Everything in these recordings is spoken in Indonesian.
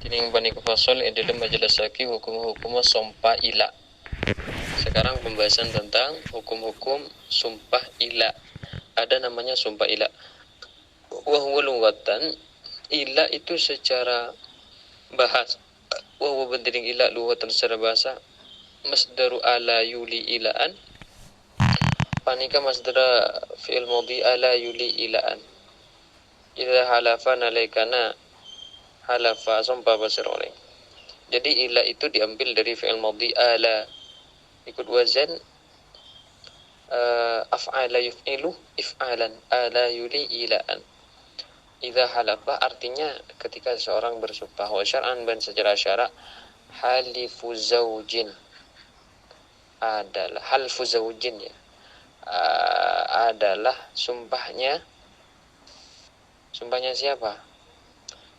Tining bani kufasol dalam majelis lagi hukum-hukum sumpah ila. Sekarang pembahasan tentang hukum-hukum sumpah ila. Ada namanya sumpah ila. Wahwa lughatan, ila itu secara bahasa. Wahwa benting ila lughatan secara bahasa. Masdaru ala yuli ilaan. Panika masdara fi'il madhi ala yuli ilaan. Idza halafa nalaikana halafa sumpah basir oleh. Jadi ila itu diambil dari fi'il madhi ala, ikut wazan af'ala yuf'ilu if'alan, ala yuli ilaan. Idza halafa artinya ketika seorang bersumpah, wa syar'an dan secara syara' halifu zaujin adalah halfu zaujin ya, adalah sumpahnya siapa?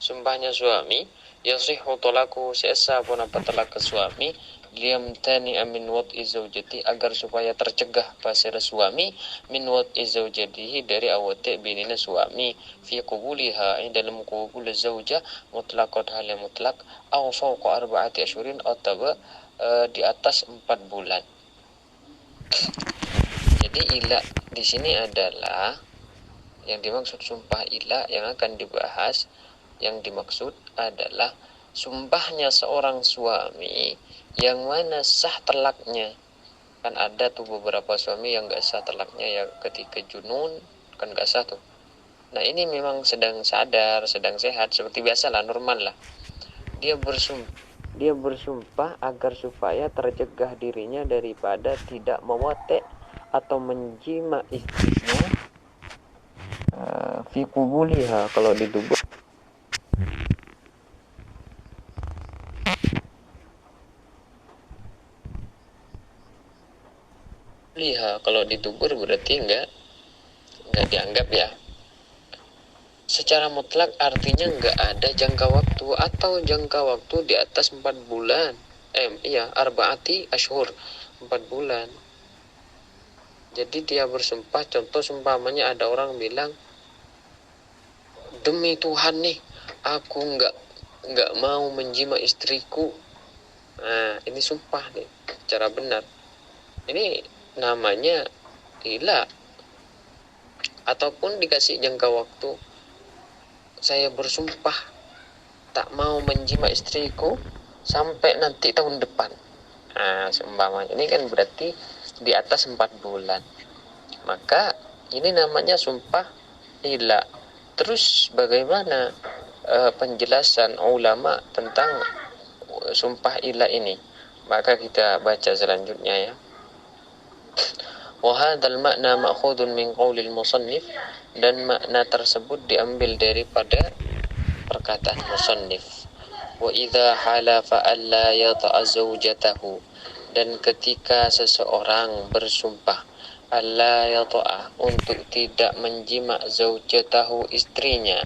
Sumpahnya suami. Yasihhu talaku sesa pun apa talak ke suami liyamtani amin wat'i zaujati, agar supaya tercegah pasir suami min wat'i zaujatihi dari awate binina suami fi qubuliha dalam qubul zauja mutlaqat hal yang mutlak aw fawqa arba'ati asyurin atau di atas 4 bulan. Jadi ila di sini adalah yang dimaksud sumpah ila yang akan dibahas. Yang dimaksud adalah sumpahnya seorang suami yang mana sah talaknya. Kan ada tuh beberapa suami yang gak sah talaknya ya ketika junun, kan gak sah tuh. Nah ini memang sedang sadar, sedang sehat, seperti biasa lah, normal lah. Dia bersumpah agar supaya tercegah dirinya daripada tidak mewate atau menjima istrinya fi qubuliha, kalau di tubuh. Liha kalau ditubur berarti enggak dianggap ya. Secara mutlak artinya enggak ada jangka waktu atau jangka waktu di atas 4 bulan. Arba'ati ashur, 4 bulan. Jadi dia bersumpah, contoh sumpamanya ada orang bilang, demi Tuhan nih, aku enggak mau menjima istriku. Nah, ini sumpah nih, cara benar. Ini namanya ila. Ataupun dikasih jangka waktu, saya bersumpah tak mau menjima istriku sampai nanti tahun depan. Nah, seumpamanya ini kan berarti di atas 4 bulan. Maka ini namanya sumpah ila. Terus bagaimana penjelasan ulama tentang sumpah ila ini? Maka kita baca selanjutnya ya. Wahadal makna ma'khudun min qaulil musannif, dan makna tersebut diambil daripada perkataan musannif. Wa idza halafa alla yata'a zawjatahu, dan ketika seseorang bersumpah alla yata'a, untuk tidak menjima zaujatahu, istrinya,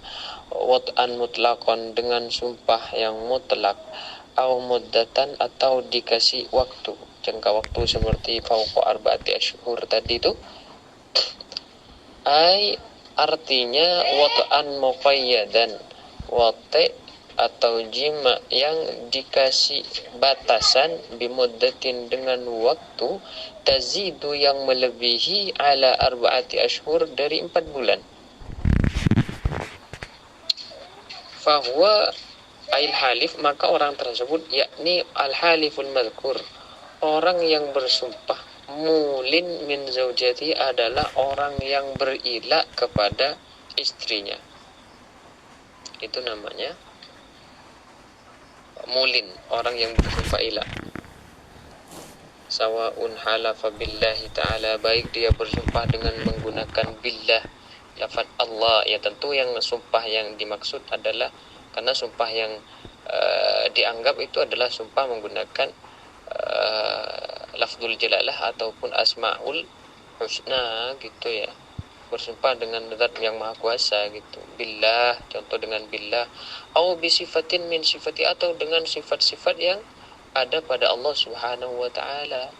wat'an mutlaqan, dengan sumpah yang mutlak, au muddatan, atau dikasih waktu, jangka waktu seperti fauqa arba'ati asyhur tadi itu, artinya wat'an muqayyadan, wate atau jima yang dikasih batasan, bimuddatin, dengan waktu, tazidu, yang melebihi, ala arba'ati asyhur, dari 4 bulan. Fahuwa ail halif, maka orang tersebut, yakni al haliful madhkur, orang yang bersumpah, mulin min zaujati, adalah orang yang berila kepada istrinya. Itu namanya mulin, orang yang bersumpah ila. Sawaun halafa billahi ta'ala, baik dia bersumpah dengan menggunakan billah, lafaz Allah, ya tentu yang sumpah yang dimaksud adalah, karena sumpah yang dianggap itu adalah sumpah menggunakan lafzul jalalah ataupun asmaul husna gitu ya, bersumpah dengan zat yang maha kuasa gitu, billah, contoh dengan billah, au bisifatin min sifati, atau dengan sifat-sifat yang ada pada Allah Subhanahu wa taala.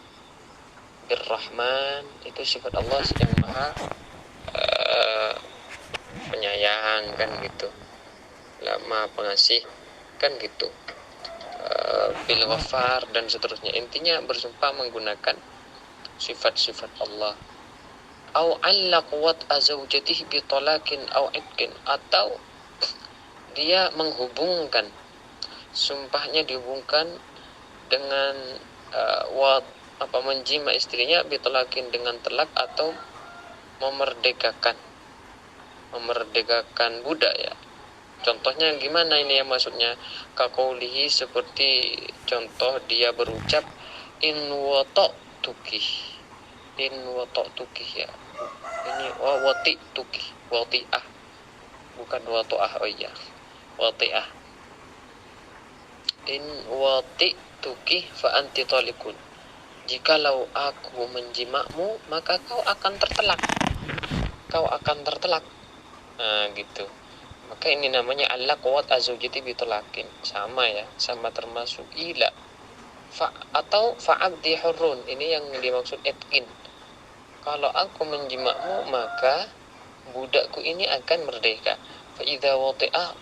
Birrahman, itu sifat Allah yang maha penyayang kan gitu, maha pengasih. kan gitu. Bil ghafar dan seterusnya. Intinya bersumpah menggunakan sifat-sifat Allah. Au allaq wat'a zaujatihi bi talaqin au itqin, atau dia menghubungkan, sumpahnya dihubungkan dengan menjima istrinya bitolakin dengan telak atau memerdekakan budak ya. Contohnya gimana ini ya maksudnya? Kakaulihi, seperti contoh dia berucap in wato tukih ya. Ini wati tukih, wati'ah, bukan wato'ah. Oh iya, wati'ah. In wati tukih fa anti talikun. Jikalau aku menjimakmu, maka kau akan tertelak. Nah, gitu. Maka ini namanya Allah kuat azujiti bitolakin. Sama ya, sama termasuk ila. Atau fa'abdi hurun. Ini yang dimaksud etkin. Kalau aku menjimakmu, maka budakku ini akan merdeka. Fa'idha wati'ah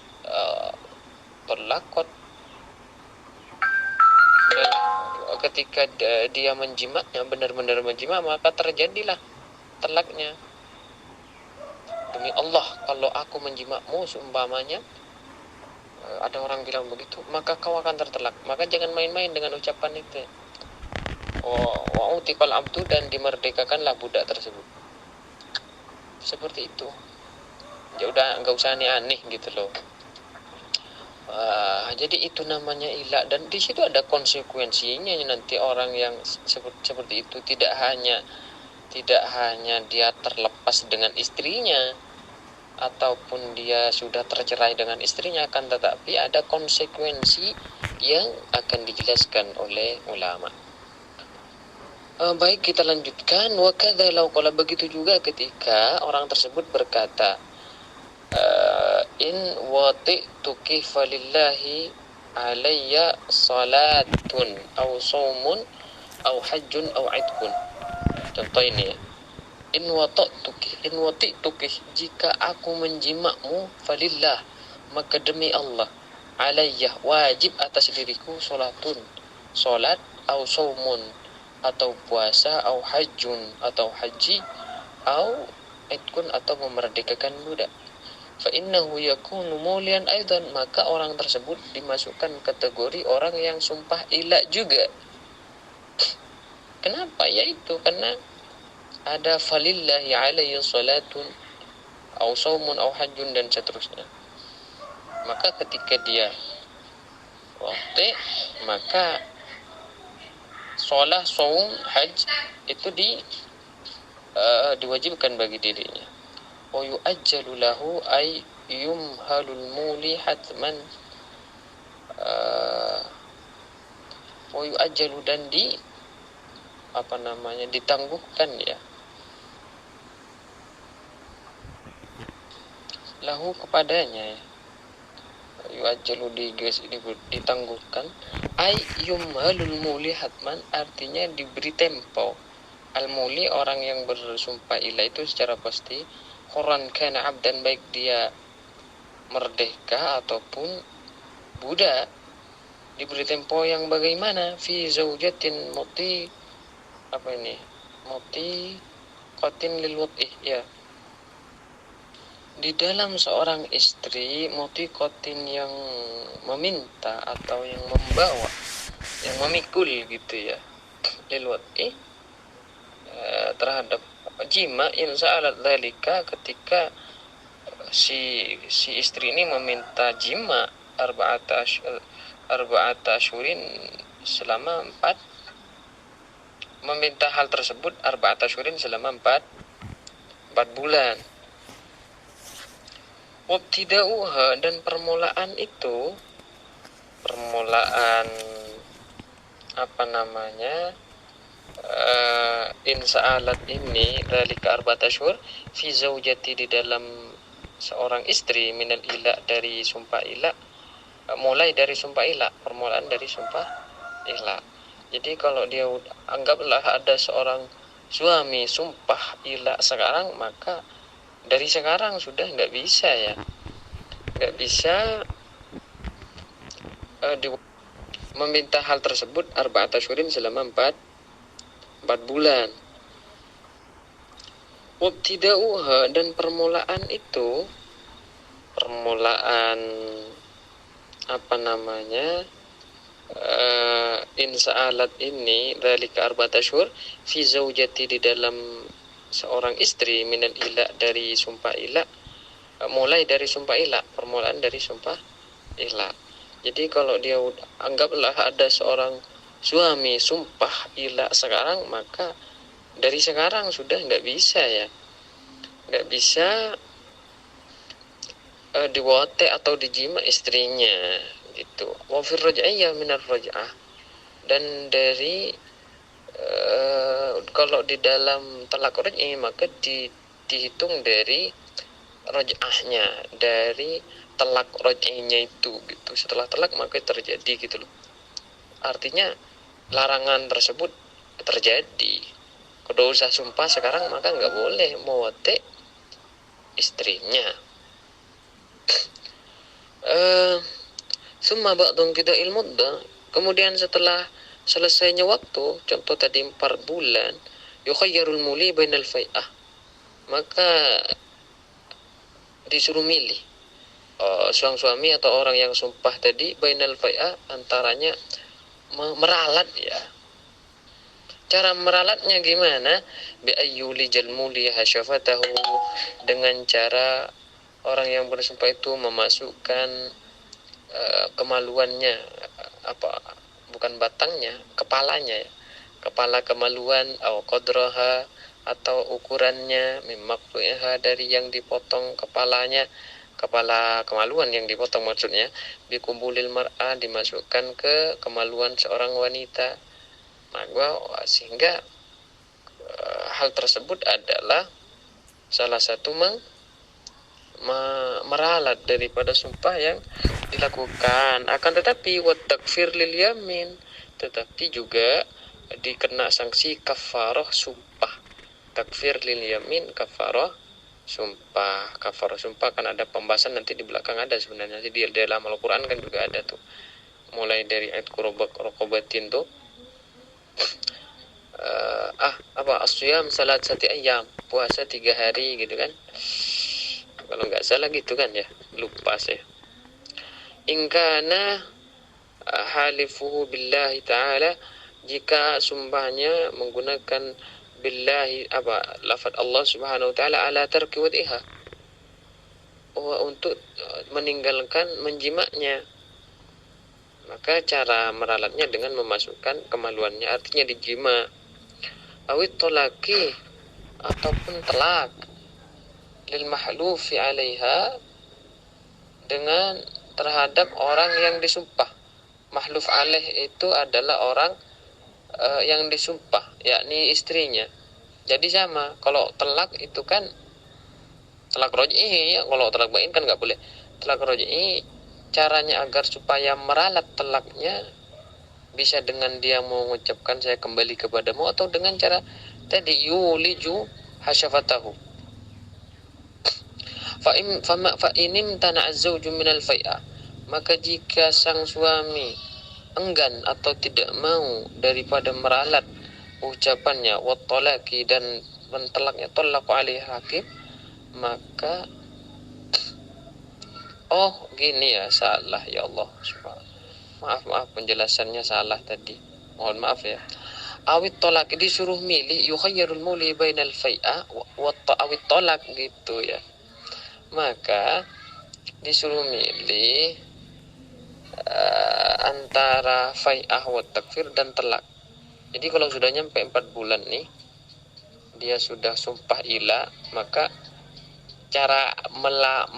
terlakot. Dan ketika dia menjimaknya, benar-benar menjimak, maka terjadilah telaknya. Demi Allah, kalau aku menjimakmu seumpamanya, ada orang bilang begitu, maka kau akan tertelak. Maka jangan main-main dengan ucapan itu. Wa utiqal abdu, dan dimerdekakanlah budak tersebut. Seperti itu. Ya udah, enggak usah aneh-aneh gitu loh. Jadi itu namanya ilah, dan di situ ada konsekuensinya. Nanti orang yang seperti itu tidak hanya dia terlepas dengan istrinya ataupun dia sudah tercerai dengan istrinya, akan tetapi ada konsekuensi yang akan dijelaskan oleh ulama. Baik, kita lanjutkan. Wa kadza law qala, begitu juga ketika orang tersebut berkata, in wati'tuki falillahi alayya salatun au saumun au hajjun au idkun. Contoh ini ya. In wati'tuki, jika aku menjimakmu, falillah, maka demi Allah, alayya, wajib atas diriku, salat, au saumun, atau puasa, au hajjun, atau haji, au idkun, atau memerdekakan budak. Fa innahu yakunu mulian aidan, maka orang tersebut dimasukkan kategori orang yang sumpah ilah juga. Kenapa? Yaitu karena ada falillahi alayhi salatun au saumun au hajjun dan seterusnya. Maka ketika dia wati, maka salat, saum, haj itu diwajibkan bagi dirinya. Wa yu'ajjalu lahu ay yumhalul muli hatman, wa yu'ajjalu, dan ditangguhkan ya, lahu kepadanya ya. Yu'ajjalu ditangguhkan, ay yumhalul muli hatman, artinya diberi tempo. Al-muli, orang yang bersumpah ilah itu secara pasti, Quran kana abdan, baik dia merdeka ataupun budak, diberi tempo yang bagaimana? Fi zaujatin muti qatin lil wat'i ya. Di dalam seorang istri mutiqatin, yang meminta atau yang membawa, yang memikul gitu ya, lil wat'i, terhadap jima, in sa'alat dzalika, ketika si istri ini meminta jima arba'ata asyurin, selama 4, meminta hal tersebut arba'ata asyurin, selama 4 bulan. Wabtida'uha, dan permulaan in sa'alat ini dzalika arba'ata asyhur fi zaujati, di dalam seorang istri, minal ilah, dari sumpah ilah, mulai dari sumpah ilah, permulaan dari sumpah ilah. Jadi kalau dia anggaplah ada seorang suami sumpah ilah sekarang, maka dari sekarang sudah nggak bisa meminta hal tersebut arba'ata syurin selama 4 bulan. Wabtida'uha, dan permulaan itu, permulaan insa'alat ini dzalika arba'ata syhur fi zaujati, di dalam seorang istri, minal ila, dari sumpah ila, mulai dari sumpah ila, permulaan dari sumpah ila. Jadi kalau dia anggaplah ada seorang suami sumpah ila sekarang, maka dari sekarang sudah nggak bisa diwote atau dijima istrinya gitu. Wa fir raj'iyah minar raj'ah, dan dari kalau di dalam talak raj'i maka dihitung dari raj'ahnya, dari talak raj'inya itu gitu. Setelah talak maka terjadi gitu loh. Artinya larangan tersebut terjadi. Kalau usah sumpah sekarang maka nggak boleh mewote istrinya. Summa ba'dun qida'il muddah, kemudian setelah selesainya waktu, contoh tadi 4 bulan, yukhayyarul muli bainal fai'ah, maka disuruh milih suami atau orang yang sumpah tadi, bainal fai'ah, antaranya meralat ya. Cara meralatnya gimana? Bi ayyuli jalmuli hasyafatahu, dengan cara orang yang bersumpah itu memasukkan kemaluannya, bukan batangnya, kepalanya ya. Kepala kemaluan, atau qadraha, atau ukurannya, mimaktuha, dari yang dipotong kepalanya, kepala kemaluan yang dipotong maksudnya, bikumbulil mar'ah, dimasukkan ke kemaluan seorang wanita. Sehingga hal tersebut adalah salah satu meralat daripada sumpah yang dilakukan. Akan tetapi wa takfir lil yamin, tetapi juga dikena sanksi kafarah sumpah. Takfir lil yamin, kafarah sumpah. Kafarah sumpah kan ada pembahasan nanti di belakang, ada sebenarnya di dalam Al-Qur'an kan juga ada tuh. Mulai dari ayat rokobatin tuh asyam salasati ayyam, puasa 3 hari gitu kan, kalau nggak salah gitu kan ya, lupa saya. Ingkana halifuhu billahi ta'ala, jika sumpahnya menggunakan billahi, lafaz Allah subhanahu wa ta'ala, ala tarki wad'iha, untuk meninggalkan menjimaknya, maka cara meralatnya dengan memasukkan kemaluannya, artinya dijima. Awit tolaki, ataupun telak, lil mahlufi alaiha, dengan terhadap orang yang disumpah. Mahluf alaih itu adalah orang yang disumpah, yakni istrinya. Jadi sama, kalau telak itu kan telak roj'i ya, kalau telak bain kan nggak boleh. Telak roj'i, caranya agar supaya meralat telaknya bisa dengan dia mengucapkan saya kembali kepadamu, atau dengan cara tadi yuliju hasyafatahu. Fa inim tana'azzauju minal fai'ah, maka jika sang suami enggan atau tidak mau daripada meralat ucapannya, wa talaqi, dan mentalaknya, talaqu alaihi hakim, maka gini ya, salah ya Allah, maaf penjelasannya salah tadi, mohon maaf ya. Awit tolak, disuruh milih, yukhayyarul muli bainal fai'ah wa awit tolak gitu ya, maka disuruh milih antara fai'ah wa takfir dan telak. Jadi kalau sudah nyampe 4 bulan nih, dia sudah sumpah ila, maka cara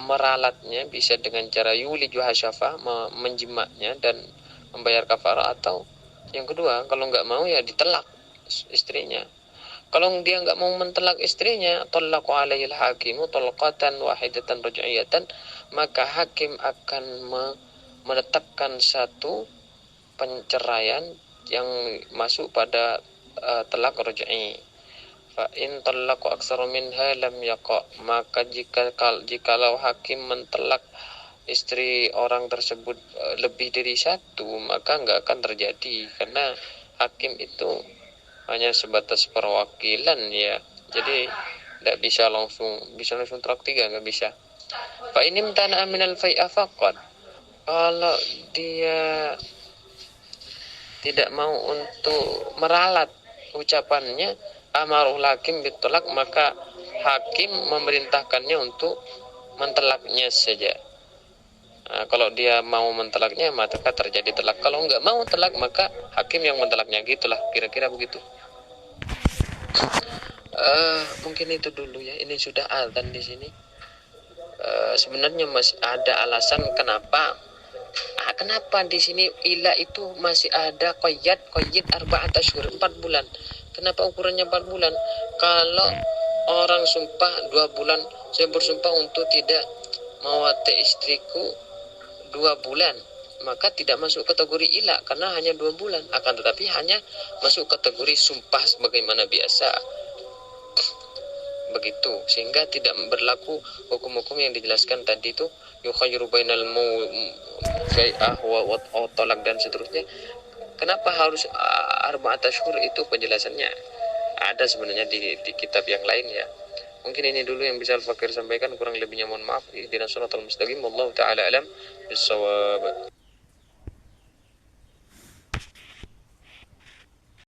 meralatnya bisa dengan cara yuliju hasyafah, menjimaknya dan membayar kafarah, atau yang kedua, kalau nggak mau ya ditelak istrinya. Kalau dia nggak mau mentelak istrinya, talaqu alaihil hakimu talqatan wahidatan raj'iyatan, maka hakim akan menetapkan satu penceraian yang masuk pada talaq raj'i. Fa in talaqu aktsara minha lam yaqa, maka jikalau hakim mentelak istri orang tersebut lebih dari satu, maka nggak akan terjadi, karena hakim itu hanya sebatas perwakilan ya. Jadi tidak bisa langsung talak tiga, nggak bisa. Pak ini mtana aminal fai'a faqat, kalau dia tidak mau untuk meralat ucapannya amarul hakim bitolak, maka hakim memerintahkannya untuk mentelaknya saja. Nah, kalau dia mau mentelaknya maka terjadi telak. Kalau nggak mau telak maka hakim yang mentelaknya, gitulah kira-kira begitu. Mungkin itu dulu ya. Ini sudah azan di sini. Sebenarnya masih ada alasan kenapa di sini ila itu masih ada qayyad arba'at asyhur, 4 bulan. Kenapa ukurannya 4 bulan? Kalau orang sumpah 2 bulan, saya bersumpah untuk tidak mewati istriku 2 bulan, maka tidak masuk kategori ila karena hanya 2 bulan. Akan tetapi hanya masuk kategori sumpah sebagaimana biasa. Begitu, sehingga tidak berlaku hukum-hukum yang dijelaskan tadi itu, yukhayyiru bainal fai'ah wa talak dan seterusnya. Kenapa harus arba'at asyhur? Itu penjelasannya ada sebenarnya di kitab yang lain ya. Mungkin ini dulu yang bisa Al-Fakir sampaikan, kurang lebihnya mohon maaf. Ihdinas shiratal mustaqim, wallahu taala alam bissawab.